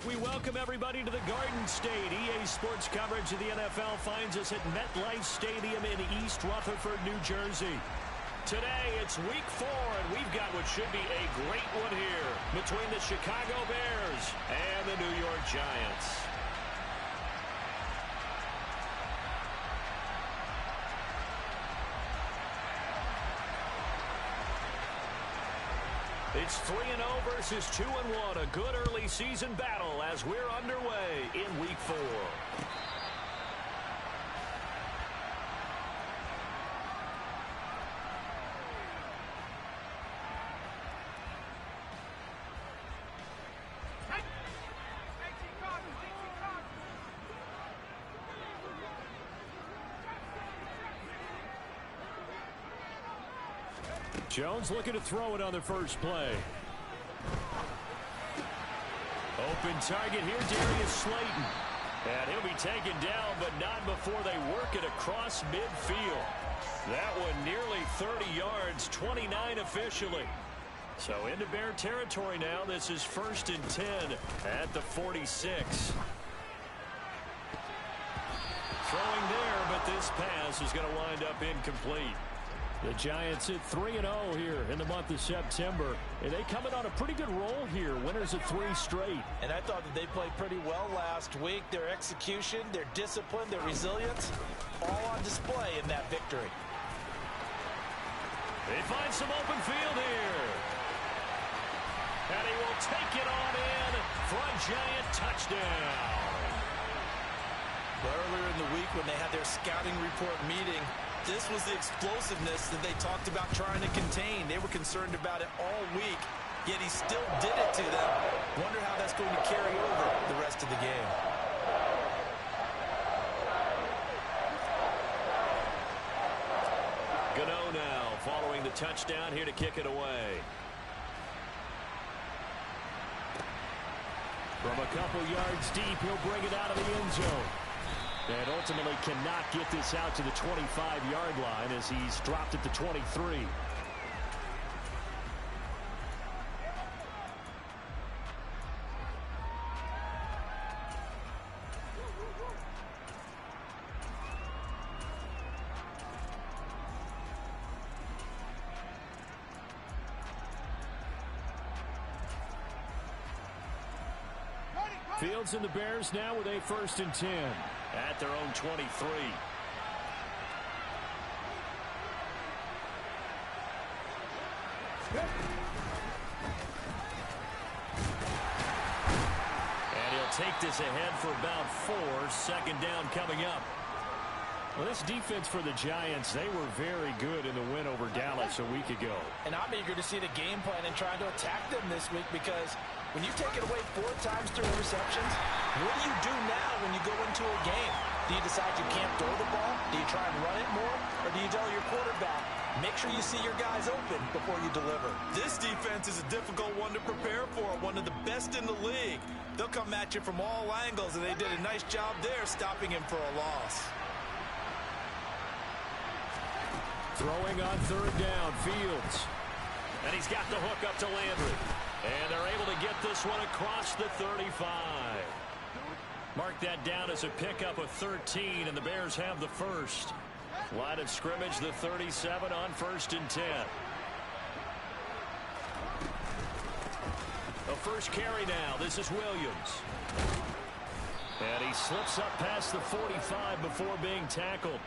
We welcome everybody to the Garden State. EA Sports coverage of the NFL finds us at MetLife Stadium in East Rutherford, New Jersey. Today, it's week 4, and we've got what should be a great one here between the Chicago Bears and the New York Giants. It's 3-0 versus 2-1, a good early season battle as we're underway in week 4. Jones looking to throw it on the first play. Open target here, Darius Slayton. And he'll be taken down, but not before they work it across midfield. That one nearly 30 yards, 29 officially. So into Bear territory now. This is 1st and 10 at the 46. Throwing there, but this pass is going to wind up incomplete. The Giants hit 3-0 here in the month of September, and they come in on a pretty good roll here, winners of 3 straight. And I thought that they played pretty well last week. Their execution, their discipline, their resilience, all on display in that victory. They find some open field here. And he will take it on in for a Giant touchdown. But earlier in the week when they had their scouting report meeting, this was the explosiveness that they talked about trying to contain. They were concerned about it all week, yet he still did it to them. Wonder how that's going to carry over the rest of the game. Gano now following the touchdown here to kick it away. From a couple yards deep, he'll bring it out of the end zone. And ultimately cannot get this out to the 25-yard line as he's dropped at the 23. Fields and the Bears now with a 1st and 10 at their own 23. And he'll take this ahead for about 4. 2nd down coming up. Well, this defense for the Giants, they were very good in the win over Dallas a week ago. And I'm eager to see the game plan and try to attack them this week, because when you take it away 4 times through receptions, what do you do now when you go into a game? Do you decide you can't throw the ball? Do you try and run it more? Or do you tell your quarterback, make sure you see your guys open before you deliver? This defense is a difficult one to prepare for, one of the best in the league. They'll come at you from all angles, and they did a nice job there stopping him for a loss. Throwing on 3rd down, Fields. And he's got the hook up to Landry. And they're able to get this one across the 35. Mark that down as a pickup of 13, and the Bears have the first. Line of scrimmage, the 37 on 1st and 10. The first carry now. This is Williams. And he slips up past the 45 before being tackled.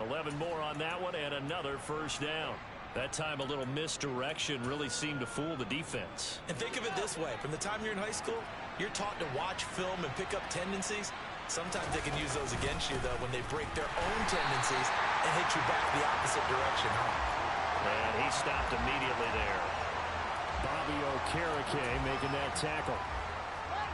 11 more on that one, and another 1st down. That time a little misdirection really seemed to fool the defense. And think of it this way. From the time you're in high school, you're taught to watch film and pick up tendencies. Sometimes they can use those against you, though, when they break their own tendencies and hit you back the opposite direction. And he stopped immediately there. Bobby Okereke making that tackle.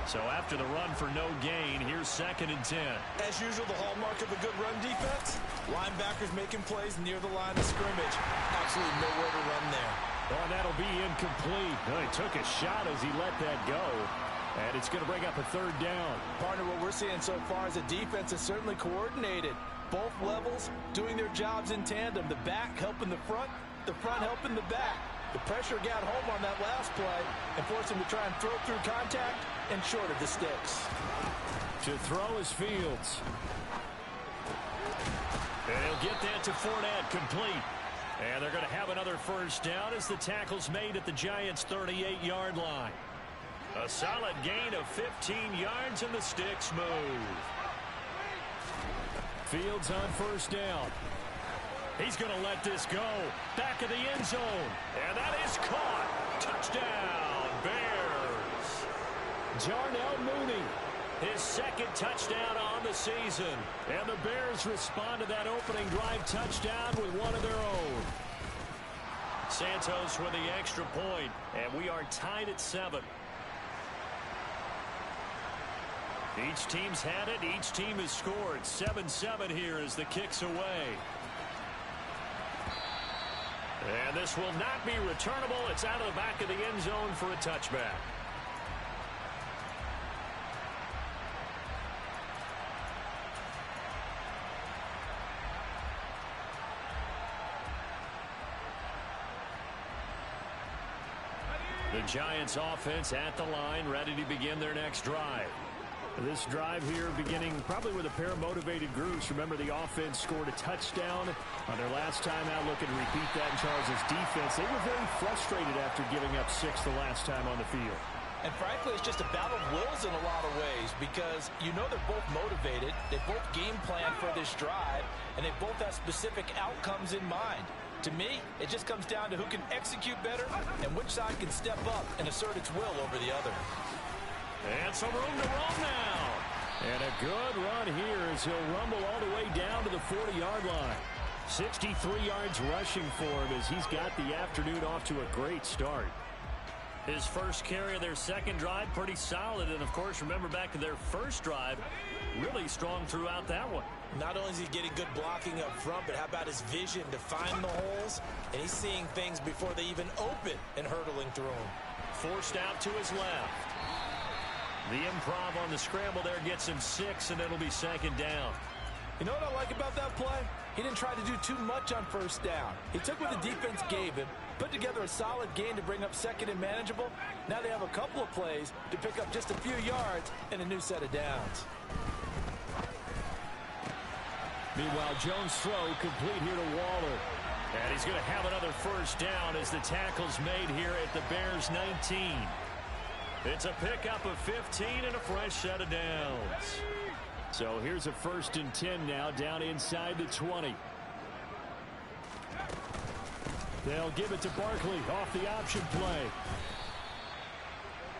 So after the run for no gain, here's 2nd and 10. As usual, the hallmark of a good run defense, linebackers making plays near the line of scrimmage. Absolutely nowhere to run there. Oh, that'll be incomplete. Well, he took a shot as he let that go. And it's going to bring up a 3rd down. Partner, what we're seeing so far is the defense is certainly coordinated. Both levels doing their jobs in tandem. The back helping the front helping the back. The pressure got home on that last play and forced him to try and throw through contact. and short of the sticks. To throw is Fields. And he'll get that to Fournette, complete. And they're going to have another first down as the tackle's made at the Giants' 38-yard line. A solid gain of 15 yards, and the sticks move. Fields on first down. He's going to let this go. Back of the end zone. And that is caught. Touchdown, Bears. Darnell Mooney, his second touchdown on the season. And the Bears respond to that opening drive touchdown with one of their own. Santos with the extra point, and we are tied at 7. Each team's had it. Each team has scored. 7-7 here as the kick's away. And this will not be returnable. It's out of the back of the end zone for a touchback. The Giants offense at the line, ready to begin their next drive. This drive here beginning probably with a pair of motivated groups. Remember, the offense scored a touchdown on their last time out. Looking to repeat that in Charles' defense. They were very frustrated after giving up 6 the last time on the field. And frankly, it's just a battle of wills in a lot of ways because you know they're both motivated. They both game plan for this drive, and they both have specific outcomes in mind. To me, it just comes down to who can execute better and which side can step up and assert its will over the other. And some room to roam now. And a good run here as he'll rumble all the way down to the 40-yard line. 63 yards rushing for him as he's got the afternoon off to a great start. His first carry of their second drive, pretty solid. And, of course, remember back to their first drive, really strong throughout that one. Not only is he getting good blocking up front, but how about his vision to find the holes? And he's seeing things before they even open and hurtling through them. Forced out to his left. The improv on the scramble there gets him 6, and it'll be second down. You know what I like about that play? He didn't try to do too much on first down. He took what the defense gave him, put together a solid gain to bring up second and manageable. Now they have a couple of plays to pick up just a few yards and a new set of downs. Meanwhile, Jones' throw complete here to Waller. And he's going to have another first down as the tackle's made here at the Bears' 19. It's a pickup of 15 and a fresh set of downs. So here's a 1st and 10 now down inside the 20. They'll give it to Barkley off the option play.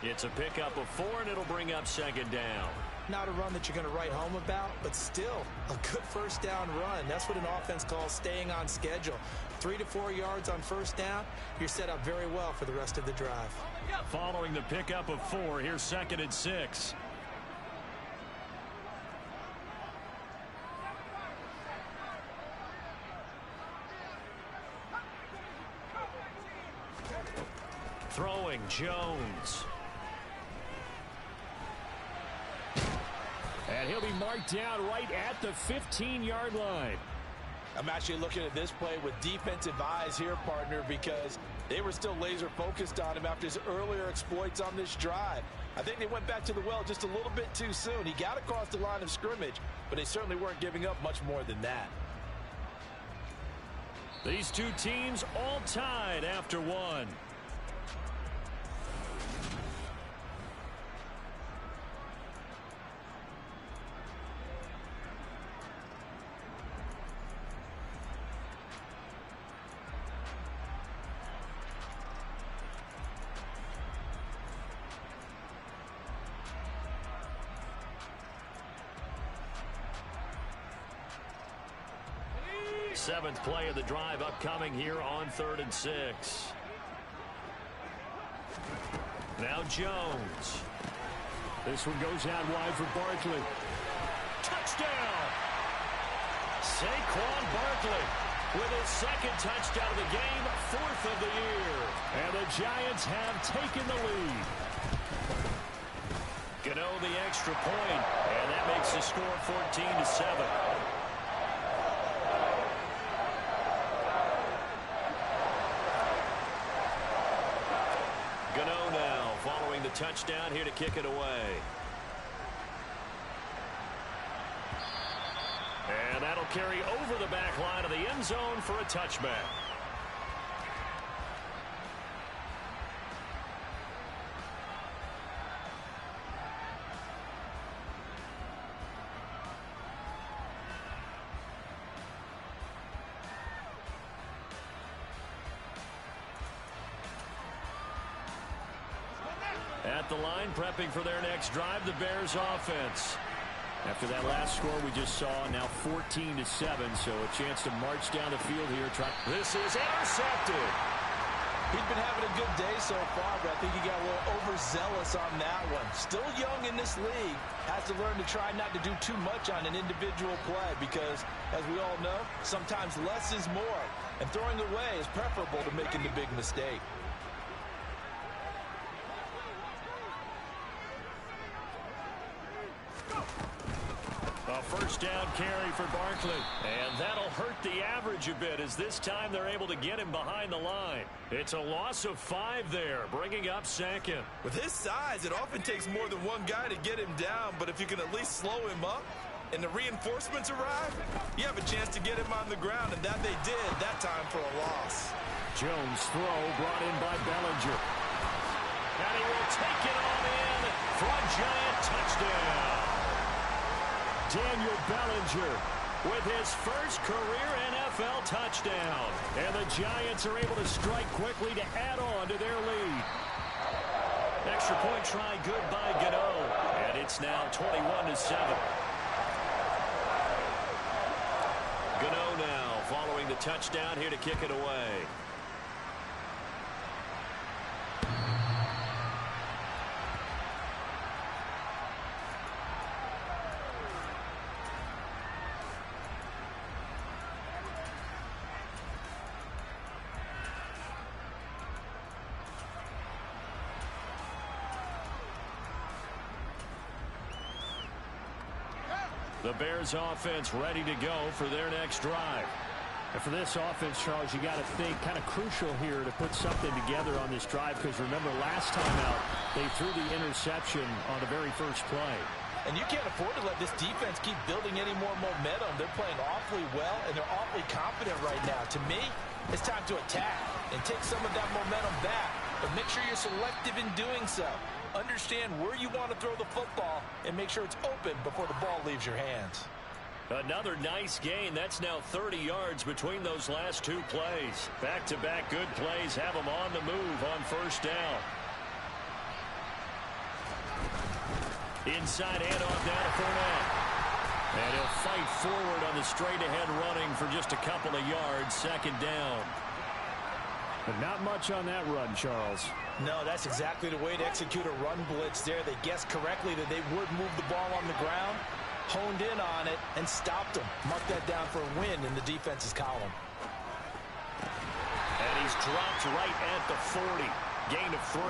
It's a pickup of 4, and it'll bring up second down. Not a run that you're going to write home about, but still a good first down run. That's what an offense calls staying on schedule. 3 to 4 yards on first down, you're set up very well for the rest of the drive. Following the pickup of 4, here's 2nd and 6. Throwing Jones. And he'll be marked down right at the 15-yard line. I'm actually looking at this play with defensive eyes here, partner, because they were still laser focused on him after his earlier exploits on this drive. I think they went back to the well just a little bit too soon. He got across the line of scrimmage, but they certainly weren't giving up much more than that. These two teams all tied after 1. Seventh play of the drive upcoming here on 3rd and 6. Now Jones. This one goes out wide for Barkley. Touchdown! Saquon Barkley with his second touchdown of the game, 4th of the year. And the Giants have taken the lead. Gano the extra point, and that makes the score 14-7. touchdown here to kick it away. And that'll carry over the back line of the end zone for a touchback. At the line, prepping for their next drive, the Bears offense. After that last score we just saw, now 14-7, so a chance to march down the field here. This is intercepted. He's been having a good day so far, but I think he got a little overzealous on that one. Still young in this league. Has to learn to try not to do too much on an individual play because, as we all know, sometimes less is more. And throwing away is preferable to making the big mistake. A first down carry for Barkley. And that'll hurt the average a bit as this time they're able to get him behind the line. It's a loss of 5 there, bringing up second. With his size, it often takes more than one guy to get him down, but if you can at least slow him up and the reinforcements arrive, you have a chance to get him on the ground, and that they did that time for a loss. Jones' throw brought in by Bellinger. And he will take it on in for a Giant touchdown. Daniel Bellinger with his first career NFL touchdown. And the Giants are able to strike quickly to add on to their lead. Extra point try good by Gano. And it's now 21-7. Gano now following the touchdown here to kick it away. The Bears offense ready to go for their next drive. And for this offense, Charles, you got to think kind of crucial here to put something together on this drive because remember last time out they threw the interception on the very first play. And you can't afford to let this defense keep building any more momentum. They're playing awfully well, and they're awfully confident right now. To me, it's time to attack and take some of that momentum back. But make sure you're selective in doing so. Understand where you want to throw the football and make sure it's open before the ball leaves your hands. Another nice gain. That's now 30 yards between those last 2 plays. Back-to-back good plays have them on the move on first down. Inside handoff down to Fournette. And he'll fight forward on the straight-ahead running for just a couple of yards. Second down. But not much on that run, Charles. No, that's exactly the way to execute a run blitz there. They guessed correctly that they would move the ball on the ground, honed in on it, and stopped them. Mark that down for a win in the defense's column. And he's dropped right at the 40. Gain of 3.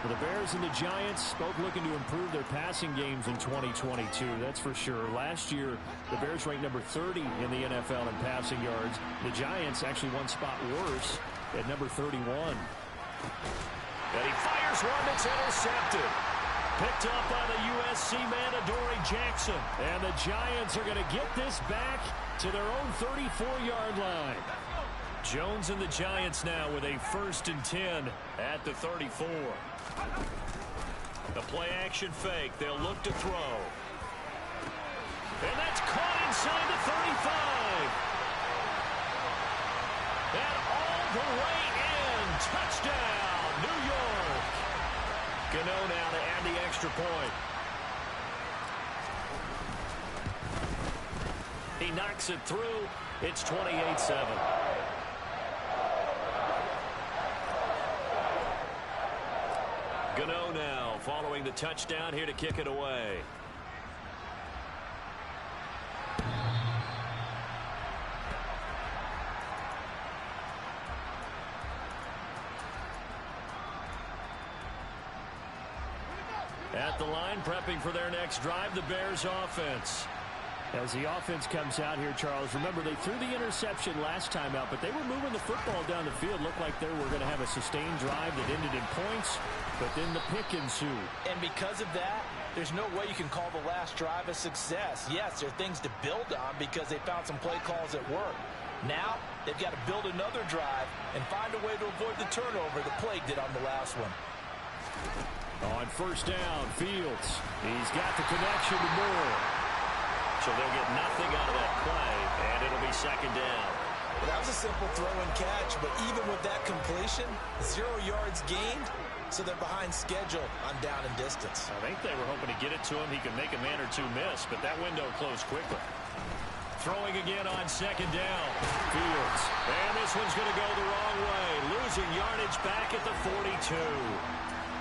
Well, the Bears and the Giants both looking to improve their passing games in 2022, that's for sure. Last year, the Bears ranked number 30 in the NFL in passing yards. The Giants actually one spot worse at number 31. And he fires one that's intercepted. Picked up by the USC man, Adoree Jackson. And the Giants are going to get this back to their own 34-yard line. Jones and the Giants now with a 1st and 10 at the 34. The play-action fake. They'll look to throw. And that's caught inside the 35. And all the way in. Touchdown, New York. Gano now to add the extra point. He knocks it through. It's 28-7. Gano now following the touchdown here to kick it away. At the line, prepping for their next drive, the Bears offense. As the offense comes out here, Charles, remember they threw the interception last time out, but they were moving the football down the field. Looked like they were going to have a sustained drive that ended in points, but then the pick ensued. And because of that, there's no way you can call the last drive a success. Yes, there are things to build on because they found some play calls that work. Now, they've got to build another drive and find a way to avoid the turnover the Plague did on the last one. On first down, Fields. He's got the connection to Moore. So they'll get nothing out of that play, and it'll be second down. Well, that was a simple throw and catch, but even with that completion, 0 yards gained, so they're behind schedule on down and distance. I think they were hoping to get it to him. He could make a man or two miss, but that window closed quickly. Throwing again on second down. Fields. And this one's going to go the wrong way. Losing yardage back at the 42.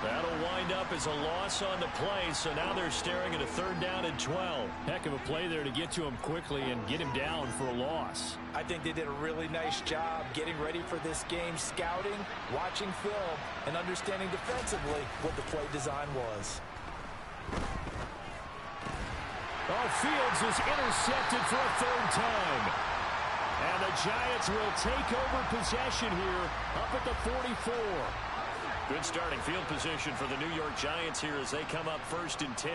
That'll wind up as a loss on the play, so now they're staring at a third down and 12. Heck of a play there to get to him quickly and get him down for a loss. I think they did a really nice job getting ready for this game, scouting, watching film, and understanding defensively what the play design was. Oh, Fields is intercepted for a third time. And the Giants will take over possession here up at the 44. Good starting field position for the New York Giants here as they come up 1st and 10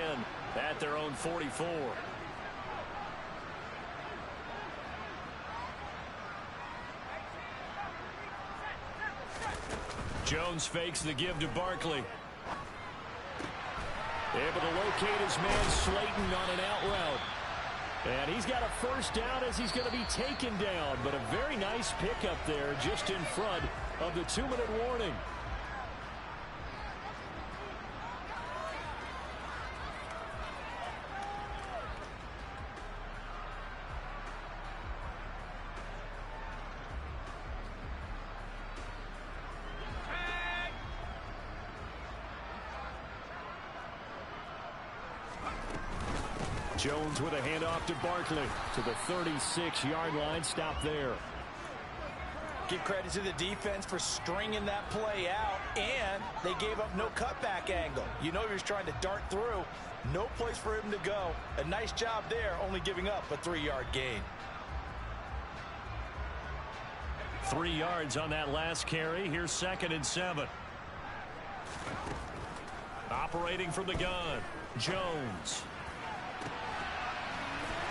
at their own 44. Jones fakes the give to Barkley. Able to locate his man Slayton on an out route. And he's got a first down as he's going to be taken down. But a very nice pickup there just in front of the 2-minute warning. Jones with a handoff to Barkley to the 36-yard line. Stop there. Give credit to the defense for stringing that play out, and they gave up no cutback angle. You know he was trying to dart through. No place for him to go. A nice job there, only giving up a 3-yard gain. 3 yards on that last carry. Here's 2nd and 7. Operating from the gun, Jones.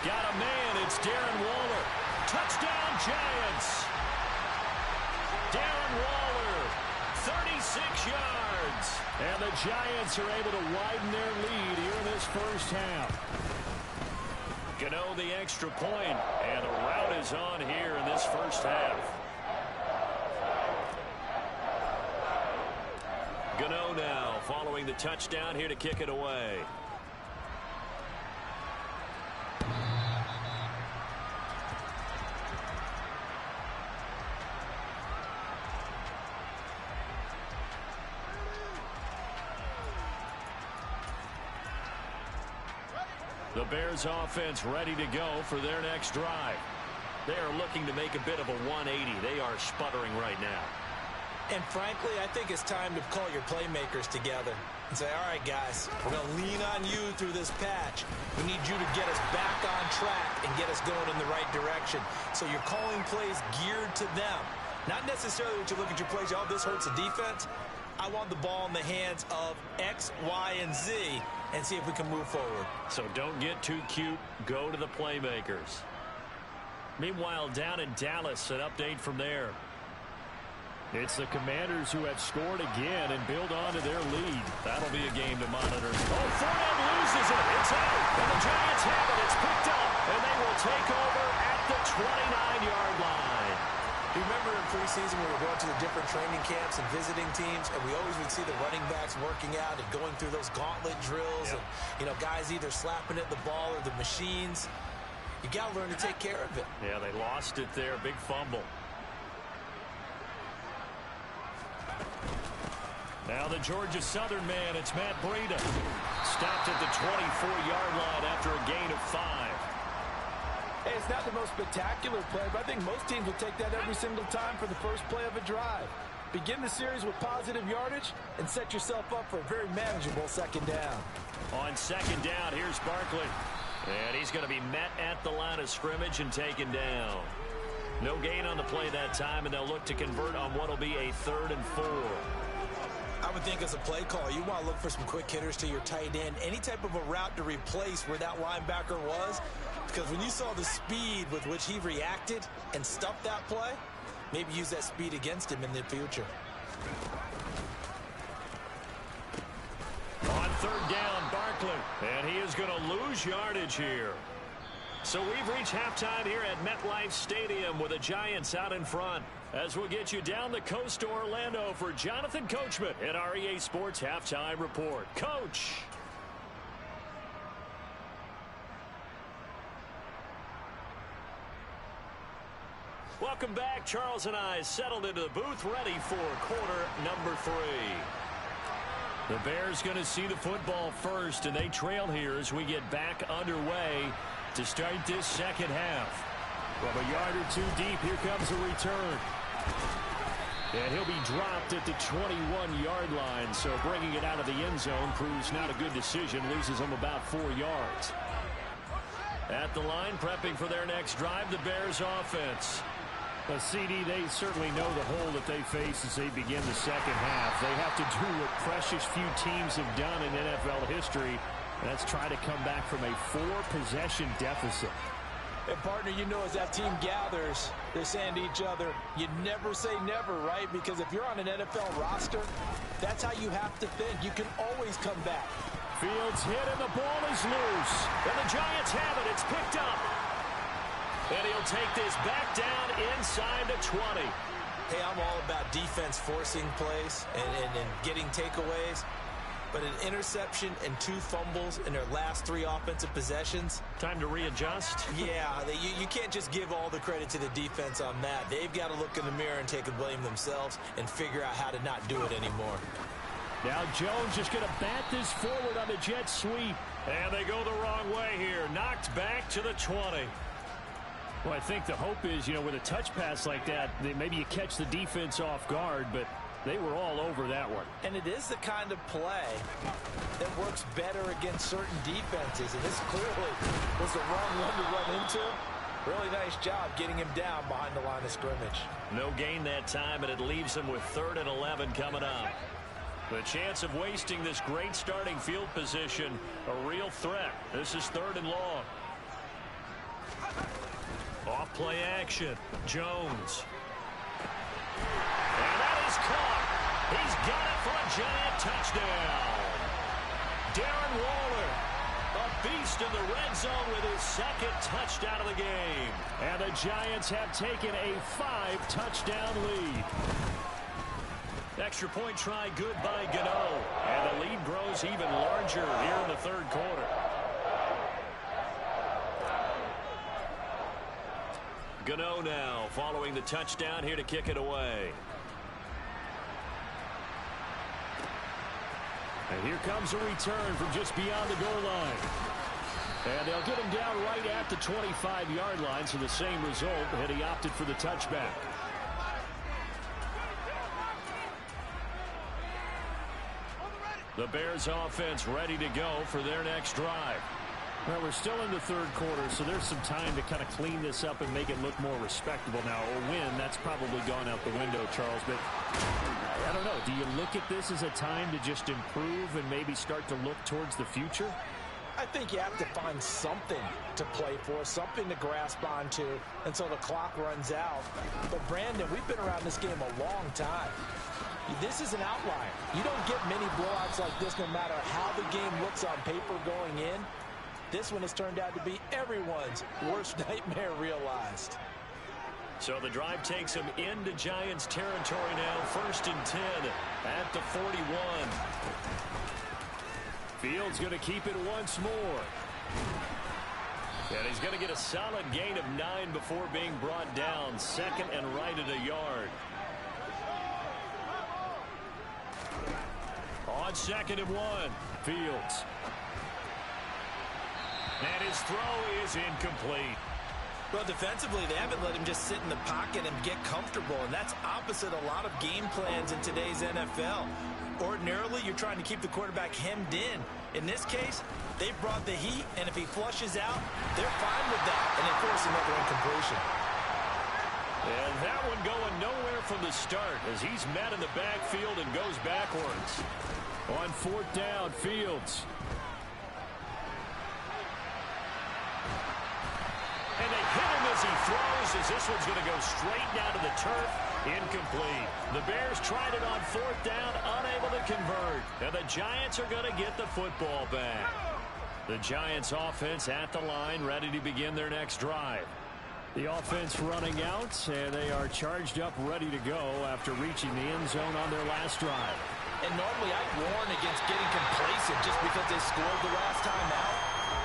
Got a man, it's Darren Waller. Touchdown, Giants. Darren Waller, 36 yards. And the Giants are able to widen their lead here in this first half. Gano the extra point, and a rout is on here in this first half. Gano now following the touchdown here to kick it away. The Bears offense ready to go for their next drive. They are looking to make a bit of a 180. They are sputtering right now. And frankly, I think it's time to call your playmakers together and say, all right, guys, we're going to lean on you through this patch. We need you to get us back on track and get us going in the right direction. So you're calling plays geared to them. Not necessarily when you look at your plays, oh, this hurts the defense. I want the ball in the hands of X, Y, and Z and see if we can move forward. So don't get too cute. Go to the playmakers. Meanwhile, down in Dallas, an update from there. It's the Commanders who have scored again and build on to their lead. That'll be a game to monitor. Oh, Fournette loses it. It's out. And the Giants have it. It's picked up. And they will take over at the 29-yard line. You remember in preseason we were going to the different training camps and visiting teams, and we always would see the running backs working out and going through those gauntlet drills. Yep. And, you know, guys either slapping at the ball or the machines. You got to learn to take care of it. Yeah, they lost it there. Big fumble. Now the Georgia Southern man, it's Matt Breida. Stopped at the 24-yard line after a gain of 5. Hey, it's not the most spectacular play, but I think most teams will take that every single time for the first play of a drive. Begin the series with positive yardage and set yourself up for a very manageable second down. On second down, here's Barkley. And he's going to be met at the line of scrimmage and taken down. No gain on the play that time, and they'll look to convert on what will be a 3rd and 4. I would think as a play call, you want to look for some quick hitters to your tight end. Any type of a route to replace where that linebacker was. Because when you saw the speed with which he reacted and stuffed that play, maybe use that speed against him in the future. On 3rd down, Barkley. And he is going to lose yardage here. So we've reached halftime here at MetLife Stadium with the Giants out in front. As we'll get you down the coast to Orlando for Jonathan Coachman at our EA Sports Halftime Report. Coach. Welcome back. Charles and I settled into the booth ready for quarter number 3. The Bears going to see the football first, and they trail here as we get back underway to start this second half. From a yard or 2 deep, here comes a return. And he'll be dropped at the 21-yard line, so bringing it out of the end zone proves not a good decision, loses him about 4 yards. At the line, prepping for their next drive, the Bears offense. Well, CD, they certainly know the hole that they face as they begin the second half. They have to do what precious few teams have done in NFL history. That's try to come back from a 4-possession deficit. And, partner, you know as that team gathers, they're saying to each other, you never say never, right? Because if you're on an NFL roster, that's how you have to think. You can always come back. Fields hit and the ball is loose. And the Giants have it. It's picked up. And he'll take this back down inside the 20. Hey, I'm all about defense forcing plays and getting takeaways. But an interception and 2 fumbles in their last 3 offensive possessions. Time to readjust? Yeah, you can't just give all the credit to the defense on that. They've got to look in the mirror and take the blame themselves and figure out how to not do it anymore. Now Jones just going to bat this forward on the jet sweep. And they go the wrong way here. Knocked back to the 20. Well, I think the hope is, with a touch pass like that, maybe you catch the defense off guard, but they were all over that one. And it is the kind of play that works better against certain defenses. And this clearly was the wrong one to run into. Really nice job getting him down behind the line of scrimmage. No gain that time, and it leaves him with 3rd and 11 coming up. The chance of wasting this great starting field position, a real threat. This is 3rd and long. Off play action. Jones. And that is caught. He's got it for a Giant touchdown. Darren Waller, a beast in the red zone with his 2nd touchdown of the game. And the Giants have taken a 5-touchdown lead. Extra point try good by Gano. And the lead grows even larger here in the 3rd quarter. Gano now following the touchdown here to kick it away. And here comes a return from just beyond the goal line. And they'll get him down right at the 25-yard line, so the same result, and he opted for the touchback. The Bears offense ready to go for their next drive. Well, we're still in the 3rd quarter, so there's some time to kind of clean this up and make it look more respectable. Now, a win, that's probably gone out the window, Charles, but I don't know. Do you look at this as a time to just improve and maybe start to look towards the future? I think you have to find something to play for, something to grasp onto until the clock runs out. But, Brandon, we've been around this game a long time. This is an outlier. You don't get many blowouts like this no matter how the game looks on paper going in. This one has turned out to be everyone's worst nightmare realized. So the drive takes him into Giants territory now. 1st and 10 at the 41. Fields going to keep it once more. And he's going to get a solid gain of 9 before being brought down. 2nd and right at a yard. On 2nd and 1, Fields. And his throw is incomplete. Well, defensively, they haven't let him just sit in the pocket and get comfortable, and that's opposite a lot of game plans in today's NFL. Ordinarily, you're trying to keep the quarterback hemmed in. In this case, they've brought the heat, and if he flushes out, they're fine with that, and they force another incompletion. And that one going nowhere from the start as he's met in the backfield and goes backwards. On fourth down, Fields. And they hit him as he throws, as this one's going to go straight down to the turf. Incomplete. The Bears tried it on fourth down, unable to convert. And the Giants are going to get the football back. The Giants offense at the line, ready to begin their next drive. The offense running out, and they are charged up, ready to go after reaching the end zone on their last drive. And normally I'd warn against getting complacent just because they scored the last time out.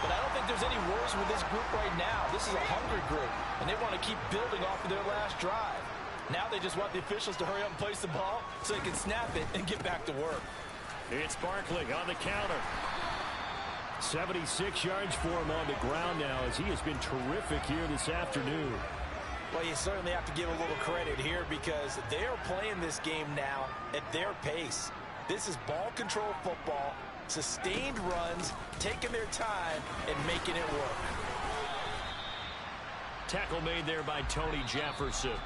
But I don't think there's any worse with this group right now. This is a hungry group, and they want to keep building off of their last drive. Now they just want the officials to hurry up and place the ball so they can snap it and get back to work. It's Barkley on the counter. 76 yards for him on the ground now as he has been terrific here this afternoon. Well, you certainly have to give a little credit here because they are playing this game now at their pace. This is ball control football, sustained runs, taking their time, and making it work. Tackle made there by Tony Jefferson.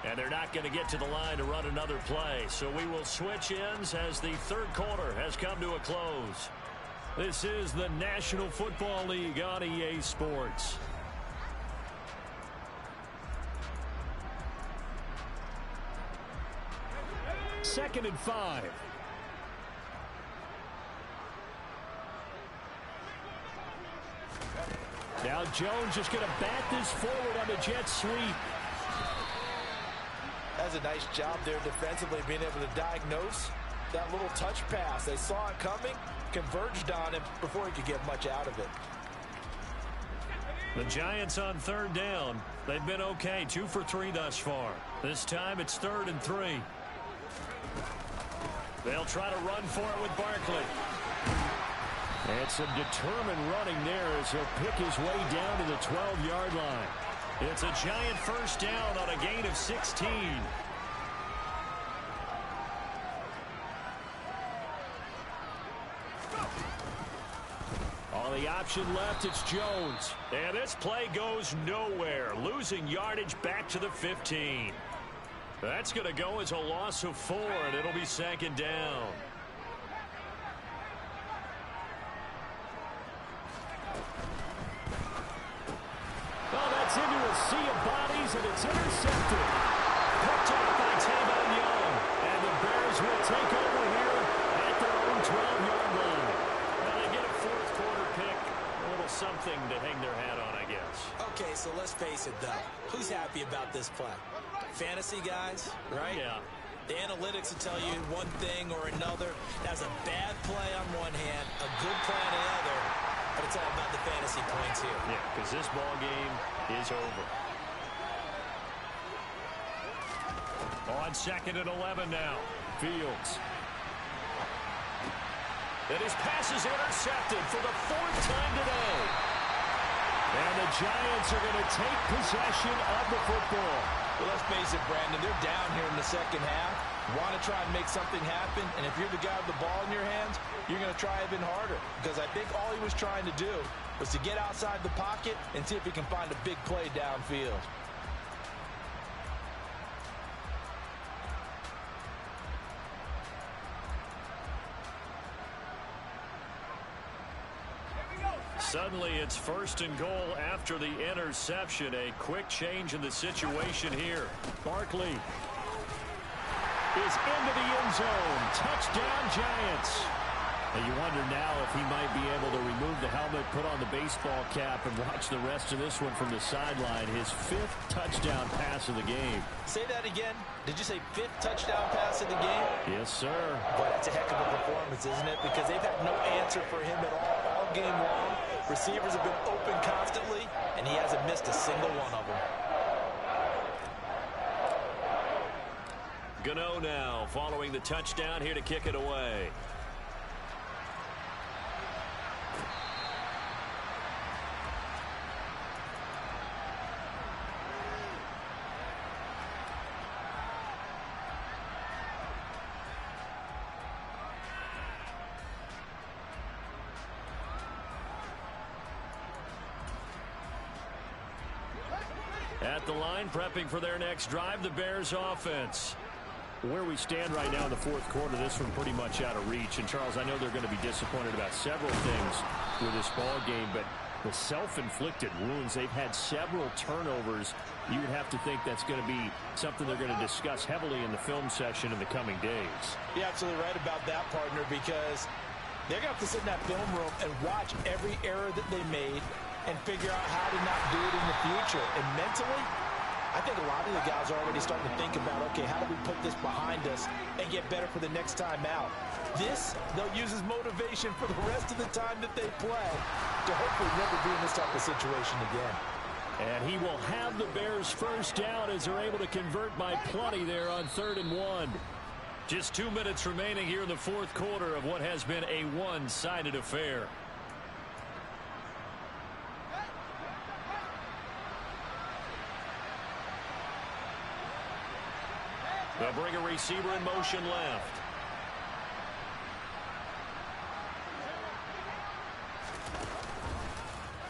And they're not going to get to the line to run another play. So we will switch ends as the third quarter has come to a close. This is the National Football League on EA Sports. Second and 5. Now Jones just going to bat this forward on the jet sweep. That's a nice job there defensively, being able to diagnose that little touch pass. They saw it coming, converged on him before he could get much out of it. The Giants on third down. They've been okay, 2 for 3 thus far. This time it's 3rd and 3. They'll try to run for it with Barkley. And some determined running there as he'll pick his way down to the 12-yard line. It's a Giant first down on a gain of 16. On the option left, it's Jones. And this play goes nowhere, losing yardage back to the 15. That's going to go as a loss of 4, and it'll be 2nd down. Oh, that's into a sea of bodies, and it's intercepted. Picked off by Tavon Young. And the Bears will take over here at their own 12-yard line. Well, they get a fourth quarter pick. A little something to hang their hat on, I guess. Okay, so let's face it, though. Who's happy about this play? Fantasy guys, right? Yeah. The analytics will tell you one thing or another. That's a bad play on one hand, a good play on the other, but it's all about the fantasy points here. Yeah, because this ball game is over. On 2nd and 11 now. Fields. And his pass is intercepted for the 4th time today. And the Giants are going to take possession of the football. Well, let's face it, Brandon, they're down here in the second half. Want to try and make something happen, and if you're the guy with the ball in your hands, you're going to try even harder. Because I think all he was trying to do was to get outside the pocket and see if he can find a big play downfield. Suddenly it's 1st and goal after the interception. A quick change in the situation here. Barkley is into the end zone. Touchdown, Giants. And you wonder now if he might be able to remove the helmet, put on the baseball cap, and watch the rest of this one from the sideline. His 5th touchdown pass of the game. Say that again. Did you say 5th touchdown pass of the game? Yes, sir. Boy, that's a heck of a performance, isn't it? Because they've had no answer for him at all game long. Receivers have been open constantly, and he hasn't missed a single one of them. Gano now following the touchdown here to kick it away. At the line, prepping for their next drive, the Bears offense. Where we stand right now in the fourth quarter, this one pretty much out of reach. And, Charles, I know they're going to be disappointed about several things with this ball game, but the self-inflicted wounds, they've had several turnovers. You would have to think that's going to be something they're going to discuss heavily in the film session in the coming days. You're absolutely right about that, partner, because they're going to have to sit in that film room and watch every error that they made and figure out how to not do it in the future. And mentally, I think a lot of the guys are already starting to think about, okay, how do we put this behind us and get better for the next time out? This, they'll use as motivation for the rest of the time that they play to hopefully never be in this type of situation again. And he will have the Bears first down as they're able to convert by plenty there on 3rd and 1. Just 2 minutes remaining here in the fourth quarter of what has been a one-sided affair. They'll bring a receiver in motion left.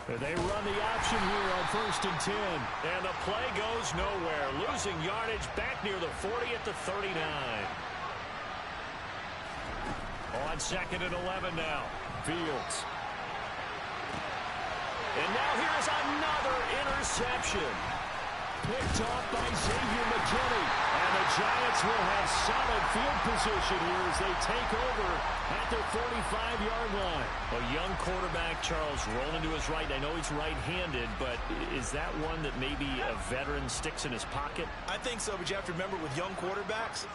They run the option here on 1st and 10. And the play goes nowhere. Losing yardage back near the 40 at the 39. On 2nd and 11 now. Fields. And now here's another interception. Picked off by Xavier McKinney. And the Giants will have solid field position here as they take over at their 45-yard line. A young quarterback, Charles, rolling to his right. I know he's right-handed, but is that one that maybe a veteran sticks in his pocket? I think so, but you have to remember with young quarterbacks,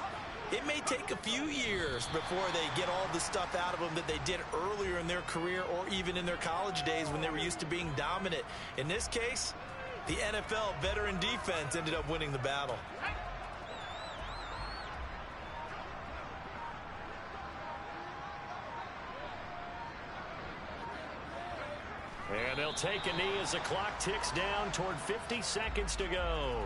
it may take a few years before they get all the stuff out of them that they did earlier in their career or even in their college days when they were used to being dominant. In this case, the NFL veteran defense ended up winning the battle. And they'll take a knee as the clock ticks down toward 50 seconds to go.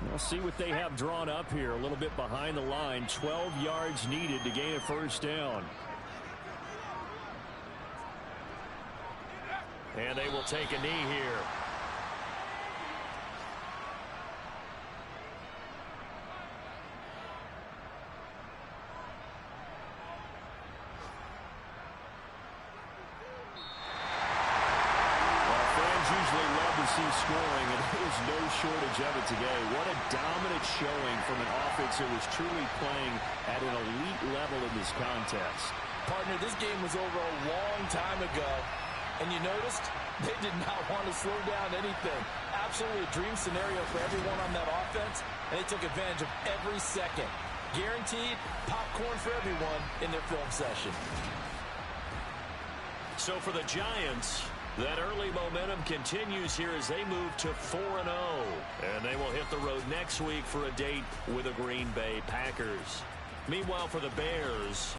We'll see what they have drawn up here. A little bit behind the line. 12 yards needed to gain a first down. And they will take a knee here. Usually love to see scoring, and there's no shortage of it today. What a dominant showing from an offense that was truly playing at an elite level in this contest. Partner, this game was over a long time ago, and you noticed they did not want to slow down anything. Absolutely a dream scenario for everyone on that offense, and they took advantage of every second. Guaranteed popcorn for everyone in their film session. So for the Giants, that early momentum continues here as they move to 4-0. And they will hit the road next week for a date with the Green Bay Packers. Meanwhile, for the Bears,